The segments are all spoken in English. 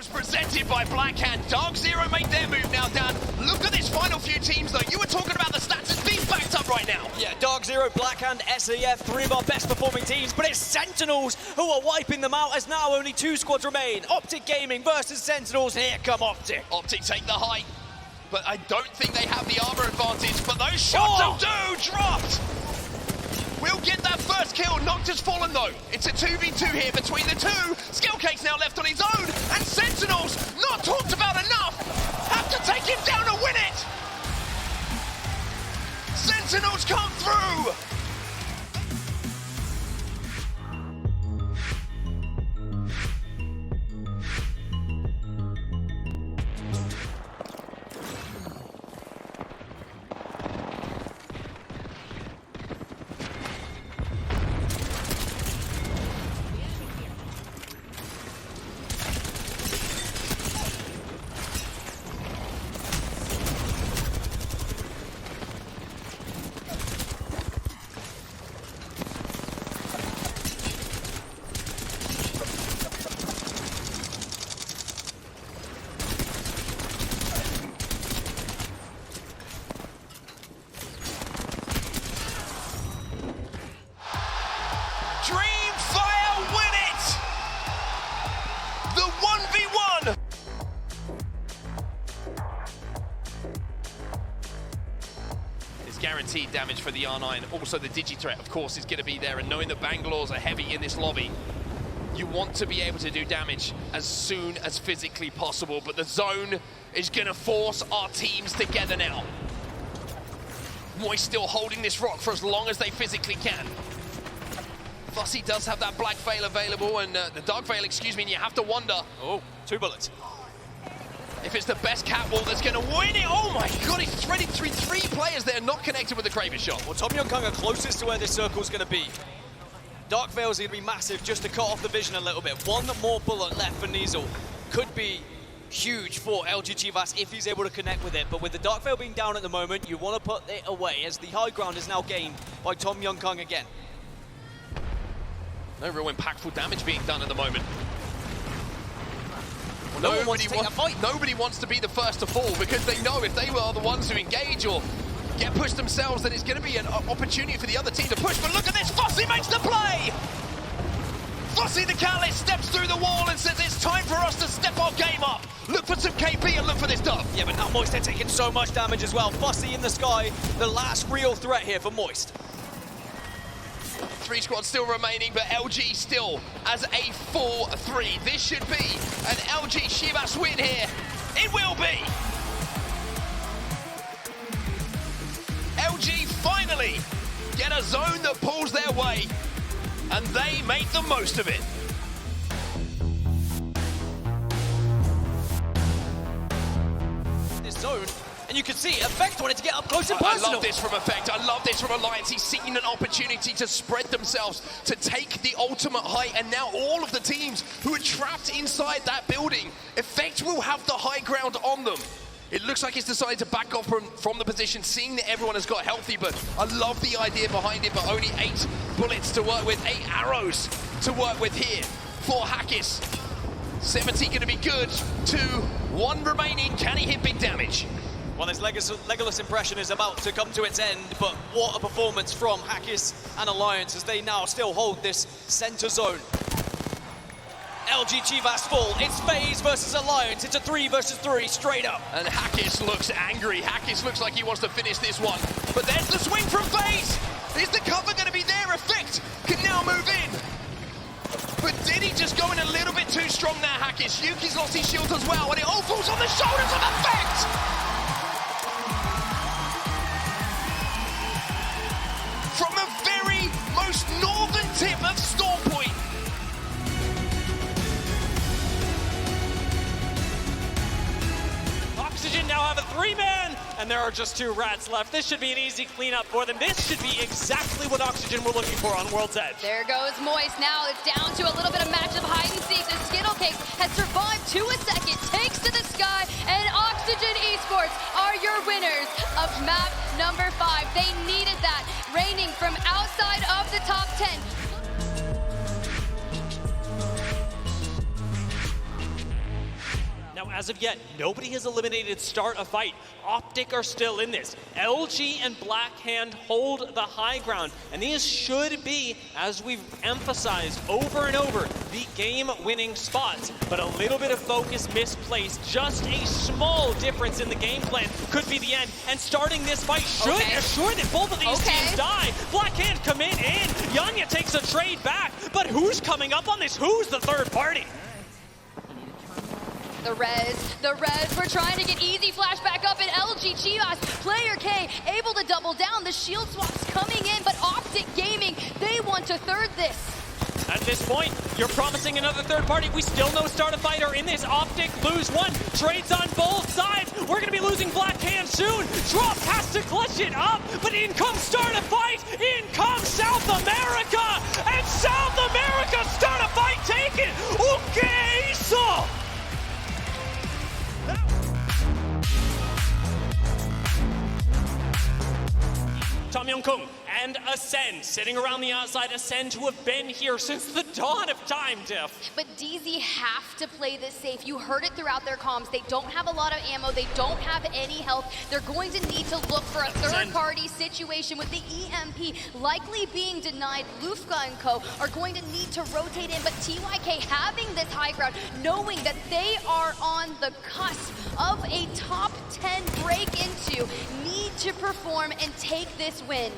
was presented by Blackhand. Dark Zero made their move now, Dan. Look at this final few teams, though. You were talking about the stats as being backed up right now. Yeah, Dark Zero, Blackhand, SAF, three of our best performing teams, but it's Sentinels who are wiping them out as now only 2 squads remain. Optic Gaming versus Sentinels. Here come Optic. Optic take the height, but I don't think they have the armor advantage, but those shots will do! Dropped! We'll get that first kill. Nocta's fallen though. It's a 2v2 here between the two. Skillcake's now left on his own, and Sentinels, not talked about enough, have to take him down to win it. Sentinels come through. Guaranteed damage for the R9. Also the Digi-threat, of course, is going to be there, and knowing that Bangalore's are heavy in this lobby, you want to be able to do damage as soon as physically possible, but the zone is going to force our teams together now. Moist still holding this rock for as long as they physically can. Fussy does have that black veil available, and the dark veil, excuse me, and you have to wonder... Oh, 2 bullets. If it's the best catwalk that's going to win it. Oh my god, he's threaded through 3 players that are not connected with the Kraber shot. Well, Tom Young-Kung are closest to where this circle's going to be. Dark Veil's going to be massive just to cut off the vision a little bit. 1 more bullet left for Nizel. Could be huge for LG Chivas if he's able to connect with it. But with the Dark Veil being down at the moment, you want to put it away as the high ground is now gained by Tom Young-Kung again. No real impactful damage being done at the moment. Well, nobody wants to be the first to fall because they know if they were the ones who engage or get pushed themselves, then it's going to be an opportunity for the other team to push. But look at this, Fussy makes the play! Fussy the Catalyst steps through the wall and says it's time for us to step our game up. Look for some KP and look for this dub. Yeah, but now Moist, they're taking so much damage as well. Fussy in the sky, the last real threat here for Moist. 3 squads still remaining, but LG still as a 4-3. This should be an LG Chivas win here. It will be. LG finally get a zone that pulls their way, and they make the most of it. This zone. And you can see Effect wanted to get up close and personal. I love this from Effect. I love this from Alliance. He's seeing an opportunity to spread themselves, to take the ultimate height, and now all of the teams who are trapped inside that building, Effect will have the high ground on them. It looks like he's decided to back off from the position, seeing that everyone has got healthy, but I love the idea behind it, but only 8 bullets to work with, 8 arrows to work with here for Hackis. 70 going to be good, 2, 1 remaining. Can he hit big damage? Well, this Legolas impression is about to come to its end, but what a performance from Hackis and Alliance as they now still hold this center zone. LG Chivas full. It's FaZe versus Alliance. It's a 3 versus 3 straight up. And Hackis looks angry. Hackis looks like he wants to finish this one. But there's the swing from FaZe. Is the cover going to be there? Effect can now move in. But did he just go in a little bit too strong there, Hackis? Yuki's lost his shield as well, and it all falls on the shoulders of Effect. From the very most northern tip of Storm Point. Oxygen now have a 3-man, and there are just 2 rats left. This should be an easy cleanup for them. This should be exactly what Oxygen were looking for on World's Edge. There goes Moist. Now it's down to a little bit of match of hide and seek. The Skittlecake has survived to a second, takes to the sky, and Oxygen Esports are your winners of map number 5. They needed that, reigning from outside of the top 10. as of yet, nobody has eliminated start a fight. Optic are still in this. LG and Blackhand hold the high ground, and these should be, as we've emphasized over and over, the game-winning spots. But a little bit of focus misplaced, just a small difference in the game plan could be the end. And starting this fight should assure that both of these teams die. Blackhand commit in. Yanya takes a trade back, but who's coming up on this? Who's the third party? The Reds, we're trying to get easy flash back up, and LG Chivas, player K, able to double down. The shield swaps coming in, but Optic Gaming, they want to third this. At this point, you're promising another third party. We still know start a fight are in this. Optic lose one, trades on both sides. We're gonna be losing Blackhand soon. Drop has to clutch it up, but in comes start a fight. In comes South America, and South America start a fight taken. Okay, so. Tom Young-Kung and Ascend sitting around the outside. Ascend who have been here since the dawn of time, Diff. But DZ have to play this safe. You heard it throughout their comms. They don't have a lot of ammo. They don't have any health. They're going to need to look for a third-party situation with the EMP likely being denied. Lufka and co are going to need to rotate in, but TYK having this high ground, knowing that they are on the cusp of a top 10 break into, need to perform and take this win.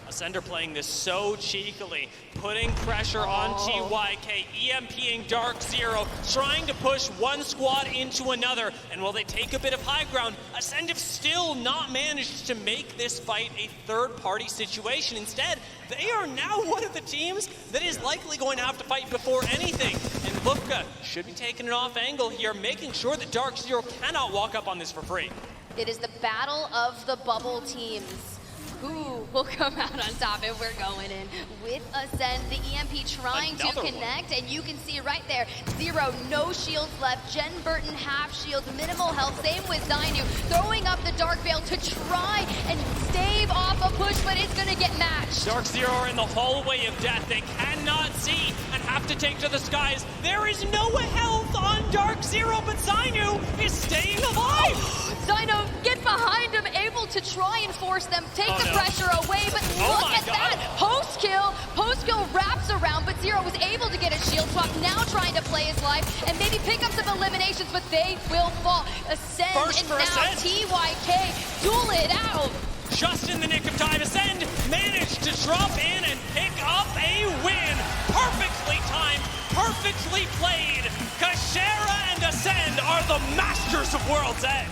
Ascender playing this so cheekily, putting pressure on TYK, EMPing Dark Zero, trying to push one squad into another. And while they take a bit of high ground, Ascend have still not managed to make this fight a third-party situation. Instead, they are now one of the teams that is likely going to have to fight before anything. And Lufka should be taking an off angle here, making sure that Dark Zero cannot walk up on this for free. It is the battle of the bubble teams. Who will come out on top if we're going in with Ascend? The EMP trying to connect, and you can see right there, Zero, no shields left. Jen Burton, half shields, minimal health. Same with Zainu, throwing up the Dark Veil to try and stave off a push, but it's gonna get matched. Dark Zero are in the hallway of death. They cannot see and have to take to the skies. There is no health on Dark Zero, but Zainu is staying alive. Zainu, get behind him, able to try and force them, take the pressure away, but look at that! Post-kill wraps around, but Zero was able to get a shield swap, now trying to play his life, and maybe pick up some eliminations, but they will fall. Ascend, and now TYK duel it out! Just in the nick of time, Ascend managed to drop in and pick up a win. Perfectly timed, perfectly played. Kashera and Ascend are the masters of World's Edge.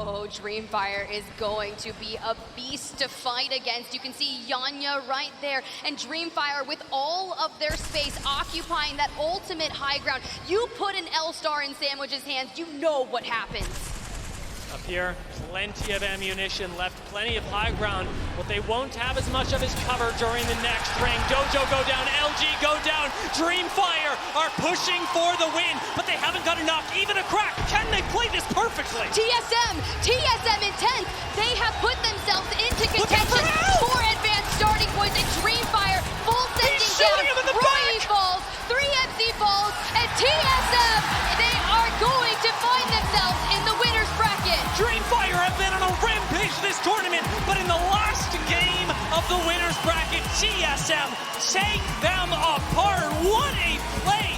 Oh, Dreamfire is going to be a beast to fight against. You can see Yanya right there, and Dreamfire with all of their space occupying that ultimate high ground. You put an L-Star in Sandwich's hands, you know what happens. Up here, plenty of ammunition left, plenty of high ground. What they won't have as much of is cover during the next ring. Dojo go down, LG go down, Dreamfire are pushing for the win, but they haven't got enough, even a crack. Can they play this perfectly? TSM Intense, they have put themselves into contention for advanced starting points, and Dreamfire full sending down, Roy falls, 3MC falls, and TSM, they are going to find themselves in the winner's bracket. Dreamfire have been on a rampage this tournament, but in the last game of the winner's bracket, TSM take them apart. What a play!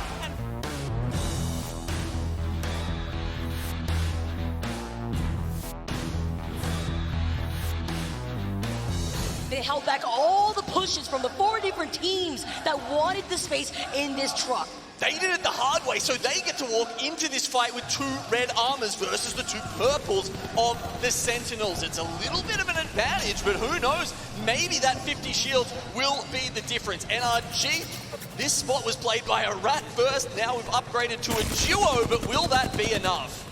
They held back all the pushes from the 4 different teams that wanted the space in this truck. They did it the hard way, so they get to walk into this fight with 2 red armors versus the 2 purples of the Sentinels. It's a little bit of an advantage, but who knows? Maybe that 50 shields will be the difference. NRG, this spot was played by a rat first. Now we've upgraded to a duo, but will that be enough?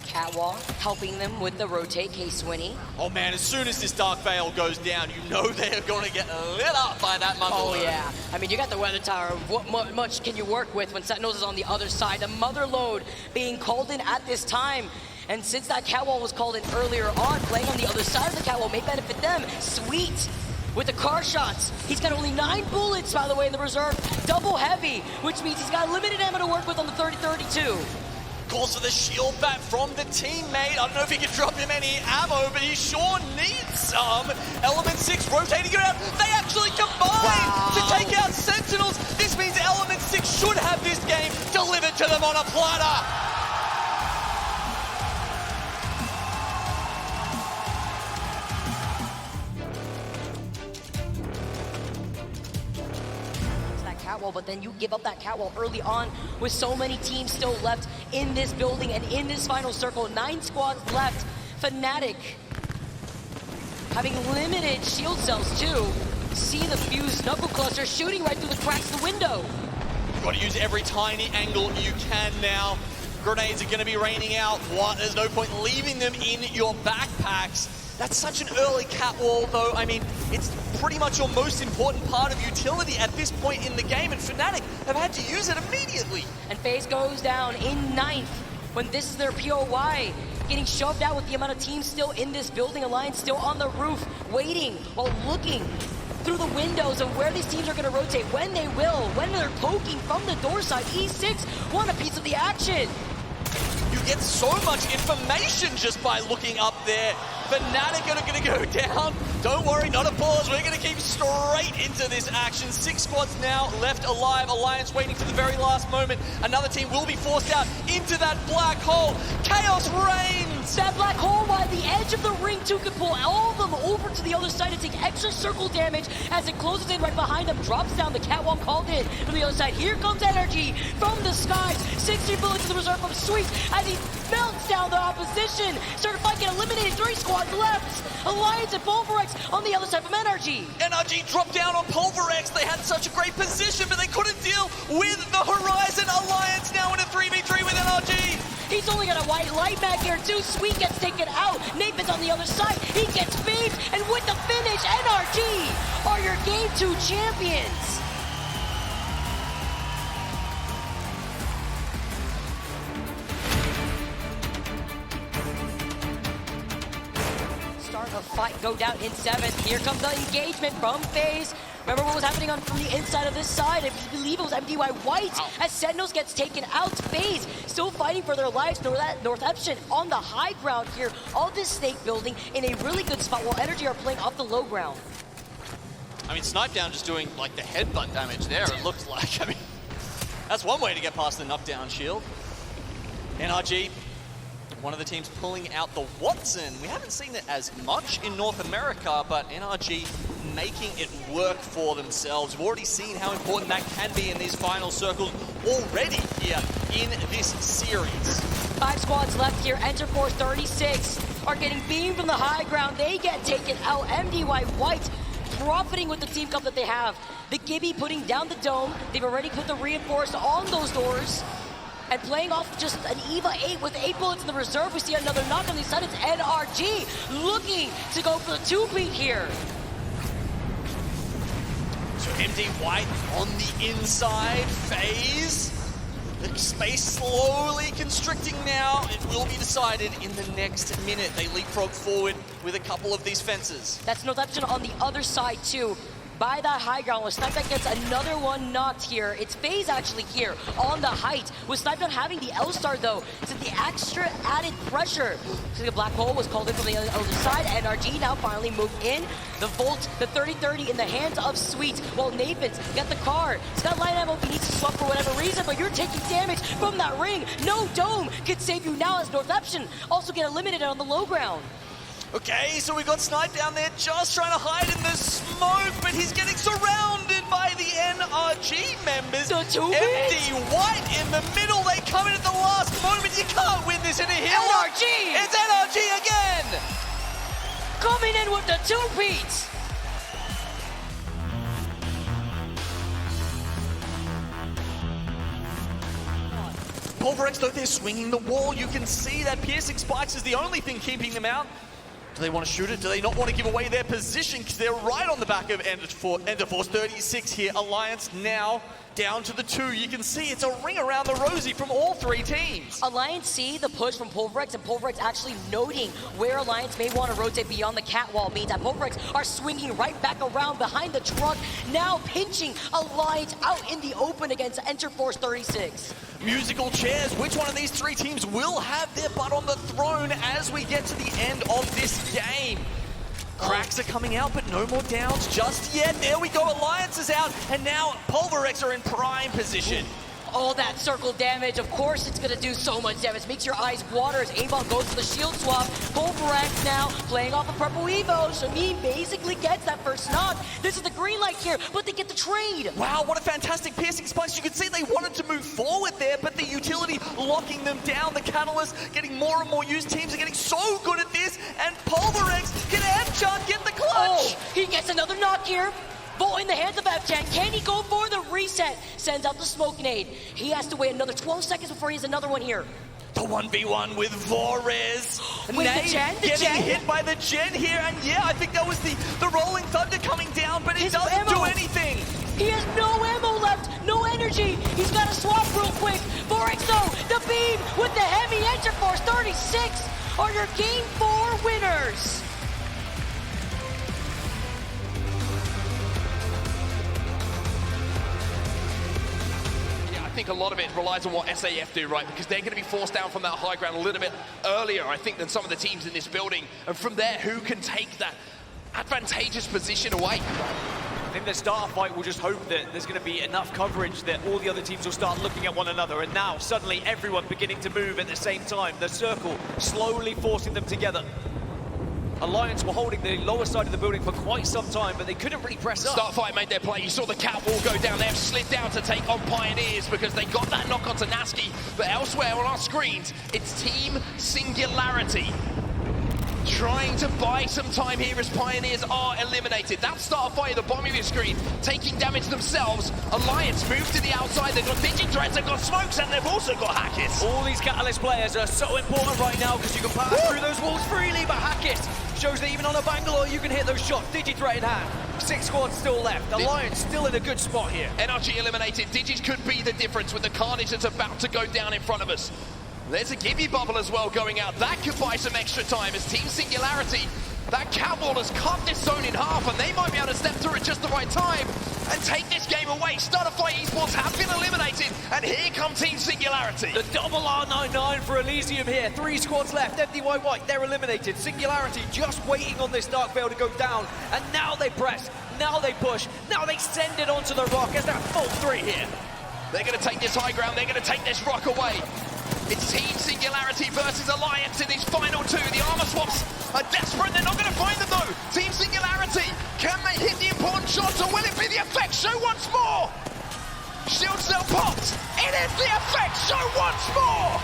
Catwalk helping them with the rotate, K-Swinny. Oh man, as soon as this Dark Veil goes down, you know they are going to get lit up by that Mother Load. Oh yeah, I mean, you got the weather tower. What much can you work with when Sentinels is on the other side? The Mother Load being called in at this time. And since that catwall was called in earlier on, playing on the other side of the catwall may benefit them. Sweet with the car shots. He's got only 9 bullets, by the way, in the reserve. Double heavy, which means he's got limited ammo to work with on the 30-32. Calls for the shield back from the teammate. I don't know if he can drop him any ammo, but he sure needs some. Element 6 rotating it out. They actually combine to take out Sentinels. This means Element 6 should have this game delivered to them on a platter. Catwall, but then you give up that catwall early on with so many teams still left in this building and in this final circle. 9 squads left. FNATIC having limited shield cells too. See the fused knuckle cluster shooting right through the cracks of the window. You've got to use every tiny angle you can now. Grenades are going to be raining out. What? There's no point leaving them in your backpacks. That's such an early catwall, though. I mean, it's pretty much your most important part of utility at this point in the game, and FNATIC have had to use it immediately. And FaZe goes down in 9th when this is their POY. Getting shoved out with the amount of teams still in this building. Alliance still on the roof, waiting while looking through the windows of where these teams are going to rotate, when they will, when they're poking from the door side. E6 want a piece of the action. You get so much information just by looking up there. FNATIC are going to go down. Don't worry, not a pause. We're going to keep straight into this action. 6 squads now left alive. Alliance waiting for the very last moment. Another team will be forced out into that black hole. Chaos reigns. That black hole by the edge of the ring too could pull all of them over to the other side and take extra circle damage as it closes in right behind them. Drops down the catwalk called in from the other side. Here comes NRG from the skies. 60 bullets to the reserve from Sweet as he melts down the opposition. Certified get eliminated. 3 squads left. Alliance and Pulverex on the other side from NRG. NRG dropped down on Pulverex. They had such a great position, but they couldn't deal with the Horizon. Alliance now in a 3v3 with NRG. He's only got a white light back here too. Sweet gets taken out. Nathan's on the other side. He gets phased, and with the finish, NRG are your Game 2 champions. Start a fight, go down in 7th. Here comes the engagement from FaZe. Remember what was happening from the inside of this side? I believe it was MDY White as Sentinels gets taken out. FaZe still fighting for their lives. Northampton on the high ground here of this snake building in a really good spot while NRG are playing off the low ground. I mean, Snipe Down just doing like the headbutt damage there, it looks like. I mean, that's one way to get past the knockdown shield. NRG, one of the teams pulling out the Watson. We haven't seen it as much in North America, but NRG making it work for themselves. We've already seen how important that can be in these final circles already here in this series. 5 squads left here. Enter Force 36 are getting beamed from the high ground. They get taken out. MDY White profiting with the team cup that they have. The Gibby putting down the dome. They've already put the reinforced on those doors. And playing off just an EVA 8 with 8 bullets in the reserve. We see another knock on the side. It's NRG looking to go for the 2-beat here. So MD White on the inside. FaZe. The space slowly constricting now. It will be decided in the next minute. They leapfrog forward with a couple of these fences. That's Northampton on the other side too. By that high ground, where Snipedown gets another one knocked here. It's FaZe actually here on the height. With Snipedown having the L-Star though, so the extra added pressure. So the black hole was called in from the other side. NRG now finally moved in. The Volt, the 30-30 in the hands of Sweet. While Nathan's got the car. He's got light ammo if he needs to swap for whatever reason, but you're taking damage from that ring. No dome could save you now as Northampton also get eliminated on the low ground. Okay, so we've got Snipe down there just trying to hide in the smoke, but he's getting surrounded by the NRG members. The 2-beat? MD White in the middle, they come in at the last moment. You can't win this in a hill. NRG! It's NRG again! Coming in with the 2-beat! Pulverex, though, they're swinging the wall. You can see that piercing spikes is the only thing keeping them out. Do they want to shoot it? Do they not want to give away their position? Because they're right on the back of Ender Force 36 here. Alliance now down to the 2. You can see it's a ring around the rosy from all 3 teams. Alliance see the push from Pulverex, and Pulverex actually noting where Alliance may want to rotate beyond the catwall means that Pulverex are swinging right back around behind the truck, now pinching Alliance out in the open against Enter Force 36. Musical chairs. Which one of these 3 teams will have their butt on the throne as we get to the end of this game? Cracks are coming out, but no more downs just yet. There we go, Alliance is out, and now Pulverex are in prime position. All that circle damage, of course it's gonna do so much damage. Makes your eyes water as Avon goes for the shield swap. Pulverex now playing off the purple Evo. Shamin basically gets that first knock. This is the green light here, but they get the trade. Wow, what a fantastic piercing spikes. You could see they wanted to move forward there, but the utility locking them down. The Catalyst getting more and more used. Teams are getting so good at this, and Pulverex can headshot, get the clutch. Oh, he gets another knock here. Ball in the hands of F10. Can he go for the reset? Sends out the smoke nade. He has to wait another 12 seconds before he has another one here. The 1v1 with Vorez. Wait, the Gen? The getting Gen? hit by the Gen here, and yeah, I think that was the Rolling Thunder coming down, but it doesn't ammo. do anything. He has no ammo left, no energy. He's got to swap real quick. Vorexo, the beam with the heavy Enter Force 36 are your Game 4 winners. I think a lot of it relies on what SAF do, right? Because they're going to be forced down from that high ground a little bit earlier, I think, than some of the teams in this building. And from there, who can take that advantageous position away? I think the starter fight will just hope that there's going to be enough coverage that all the other teams will start looking at one another. And now, suddenly, everyone beginning to move at the same time. The circle slowly forcing them together. Alliance were holding the lower side of the building for quite some time, but they couldn't really press up. Start fight made their play. You saw the catwall go down. They have slid down to take on Pioneers because they got that knock onto Naski. But elsewhere on our screens, it's Team Singularity trying to buy some time here as Pioneers are eliminated. That start fight at the bottom of your screen, taking damage themselves. Alliance move to the outside. They've got Digidreads, they've got Smokes, and they've also got Hackett. All these Catalyst players are so important right now because you can pass through those walls freely, but Hackett shows that even on a Bangalore, you can hit those shots. Digithreat in hand. 6 squads still left. Alliance still in a good spot here. NRG eliminated. Digis could be the difference with the carnage that's about to go down in front of us. There's a Gibby bubble as well going out. That could buy some extra time as Team Singularity, that catwall has cut this zone in half, and they might be able to step through at just the right time and take this game away. Starterfight Esports have been eliminated, and here come Team Singularity. The double R99 for Elysium here. 3 squads left. MDY White, they're eliminated. Singularity just waiting on this Dark Veil to go down, and now they press, now they push, now they send it onto the rock as that full 3 here. They're going to take this high ground, they're going to take this rock away. It's Team Singularity versus Alliance in these final 2. The armor swaps are desperate, they're not going to find them though. Team Singularity, can they hit the important shots, or will it be the effect show once more? Shield cell popped, it is the effect show once more!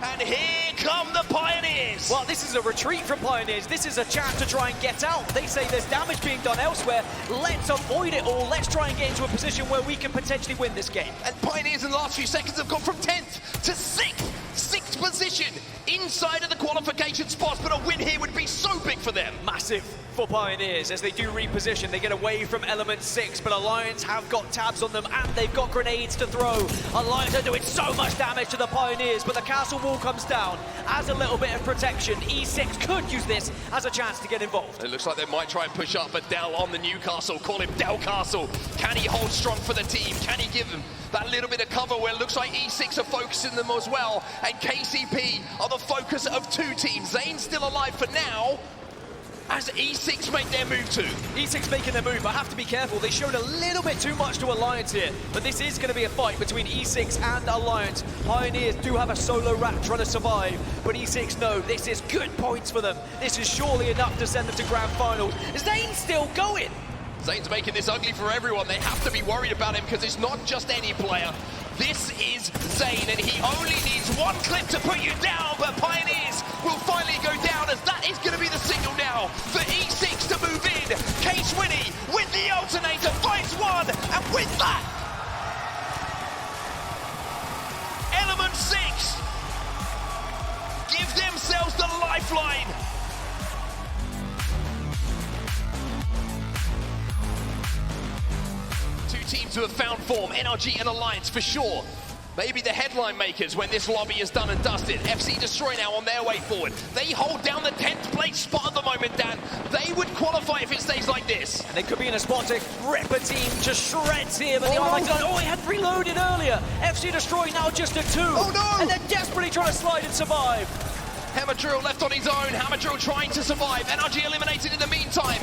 And here come the Pioneers! Well, this is a retreat from Pioneers. This is a chance to try and get out. They say there's damage being done elsewhere. Let's avoid it all. Let's try and get into a position where we can potentially win this game. And Pioneers in the last few seconds have gone from 10th to 6th. 6th position inside of the qualification spots, but a win here would be so big for them. Massive for Pioneers as they do reposition. They get away from Element 6, but Alliance have got tabs on them and they've got grenades to throw. Alliance are doing so much damage to the Pioneers, but the castle wall comes down as a little bit of protection. E6 could use this as a chance to get involved. It looks like they might try and push up, but Dell on the Newcastle, call him Dell Castle. Can he hold strong for the team? Can he give them that little bit of cover where it looks like E6 are focusing them as well, and KCP are the focus of 2 teams. Zane's still alive for now, as E6 make their move too. E6 making their move, but have to be careful. They showed a little bit too much to Alliance here, but this is going to be a fight between E6 and Alliance. Pioneers do have a solo rat trying to survive, but E6 know this is good points for them. This is surely enough to send them to grand finals. Zane's still going. Zane's making this ugly for everyone. They have to be worried about him because it's not just any player. This is Zane, and he only needs 1 clip to put you down, but Pioneers will finally go down, as that is going to be the signal now for E6 to move in. Swinny with the alternator finds one, and with that, Element 6 give themselves the lifeline. Two teams who have found form, NRG and Alliance for sure. Maybe the headline makers when this lobby is done and dusted. FC Destroy now on their way forward. They hold down the 10th place spot at the moment, Dan. They would qualify if it stays like this. And they could be in a spot to rip a team to shreds here, but he had reloaded earlier. FC Destroy now just a 2. Oh no! And they're desperately trying to slide and survive. Hammer Drill left on his own. Hammer Drill trying to survive. NRG eliminated in the meantime.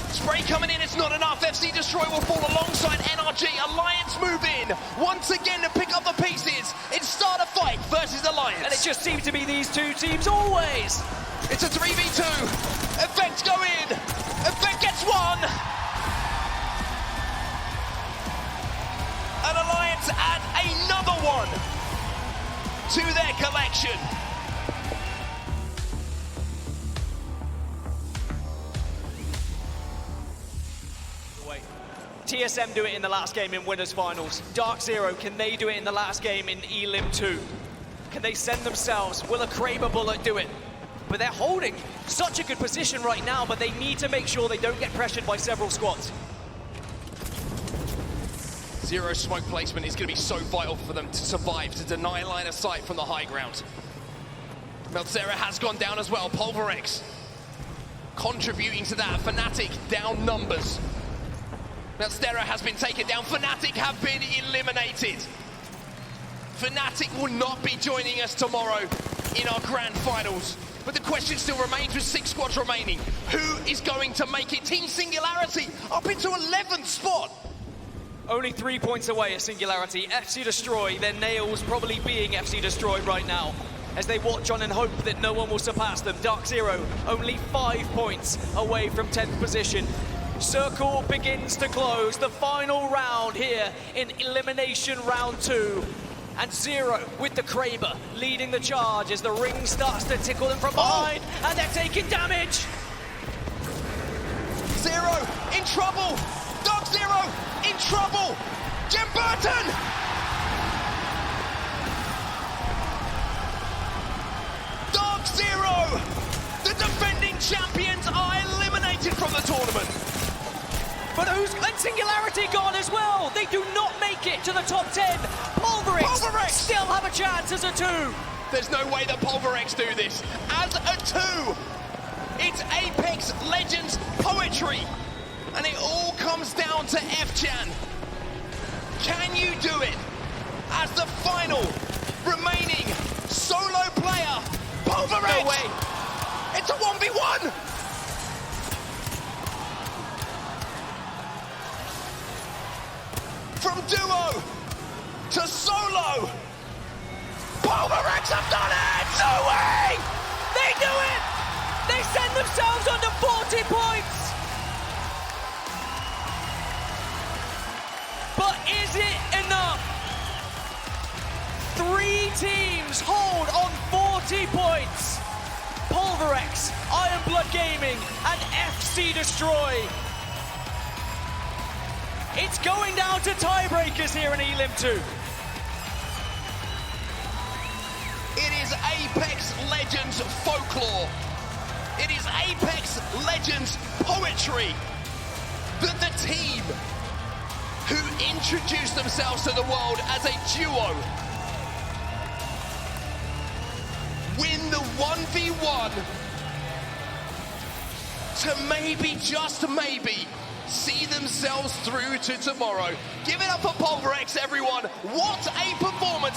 Spray coming in, it's not enough. FC Destroy will fall alongside NRG. Alliance move in once again to pick up the pieces. It's start a fight versus Alliance. And it just seems to be these two teams always. It's a 3v2. Effect go in. Effect gets one. And Alliance add another one to their collection. TSM do it in the last game in Winners Finals. Dark Zero, can they do it in the last game in Elim 2? Can they send themselves? Will a Kraber bullet do it? But they're holding such a good position right now, but they need to make sure they don't get pressured by several squads. Zero smoke placement is going to be so vital for them to survive, to deny line of sight from the high ground. Meltzera has gone down as well. Pulverex contributing to that. FNATIC down numbers. Meltzera has been taken down. FNATIC have been eliminated. FNATIC will not be joining us tomorrow in our grand finals. But the question still remains with 6 squads remaining. Who is going to make it? Team Singularity up into 11th spot. Only 3 points away at Singularity. FC Destroy, their nails probably being FC Destroy right now, as they watch on and hope that no one will surpass them. Dark Zero, only 5 points away from 10th position. Circle begins to close, the final round here in Elimination Round 2. And Zero with the Kraber leading the charge as the ring starts to tickle them from behind, and they're taking damage. Zero in trouble. Dark Zero in trouble. Jim Burton. Dark Zero, the defending champions, are eliminated from the tournament. But and Singularity gone as well. They do not make it to the top 10. Pulverex still have a chance as a 2. There's no way that Pulverex do this. As a 2, it's Apex Legends poetry. And it all comes down to FChan. Can you do it? As the final remaining solo player, Pulverex. No way. It's a 1v1. From duo to solo, Pulverex have done it! No way! They do it! They send themselves under 40 points! But is it enough? 3 teams hold on 40 points. Pulverex, Iron Blood Gaming, and FC Destroy. It's going down to tiebreakers here in Elim 2. It is Apex Legends folklore. It is Apex Legends poetry that the team who introduced themselves to the world as a duo win the 1v1 to maybe, just maybe, see themselves through to tomorrow. Give it up for Pulverex, everyone. What a performance.